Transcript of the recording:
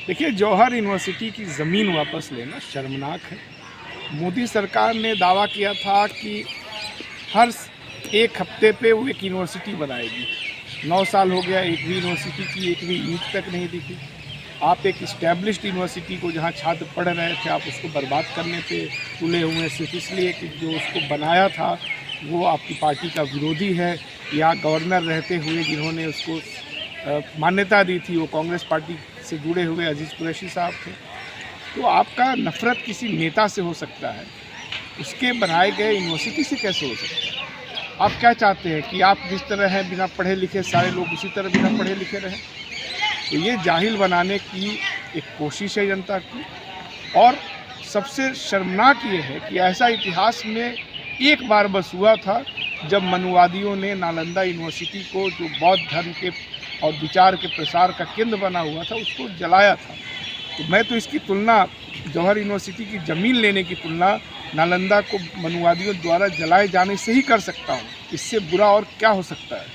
देखिए, जौहर यूनिवर्सिटी की ज़मीन वापस लेना शर्मनाक है। मोदी सरकार ने दावा किया था कि हर एक हफ्ते पे वो एक यूनिवर्सिटी बनाएगी। 9 साल हो गया, एक भी यूनिवर्सिटी की एक भी ईंट तक नहीं दिखी। आप एक इस्टेब्लिश्ड यूनिवर्सिटी को, जहाँ छात्र पढ़ रहे थे, आप उसको बर्बाद करने पे तुले हुए हैं, सिर्फ इसलिए कि जो उसको बनाया था वो आपकी पार्टी का विरोधी है, या गवर्नर रहते हुए जिन्होंने उसको मान्यता दी थी वो कांग्रेस पार्टी से जुड़े हुए अजीज़ कुरैशी साहब थे। तो आपका नफ़रत किसी नेता से हो सकता है, उसके बनाए गए यूनिवर्सिटी से कैसे हो सकता है? आप क्या चाहते हैं कि आप जिस तरह हैं, बिना पढ़े लिखे, सारे लोग उसी तरह बिना पढ़े लिखे रहें? तो ये जाहिल बनाने की एक कोशिश है जनता की। और सबसे शर्मनाक ये है कि ऐसा इतिहास में एक बार बस हुआ था, जब मनुवादियों ने नालंदा यूनिवर्सिटी को, जो बौद्ध धर्म के और विचार के प्रसार का केंद्र बना हुआ था, उसको जलाया था। तो मैं तो इसकी तुलना, जौहर यूनिवर्सिटी की ज़मीन लेने की तुलना नालंदा को मनुवादियों द्वारा जलाए जाने से ही कर सकता हूँ। इससे बुरा और क्या हो सकता है?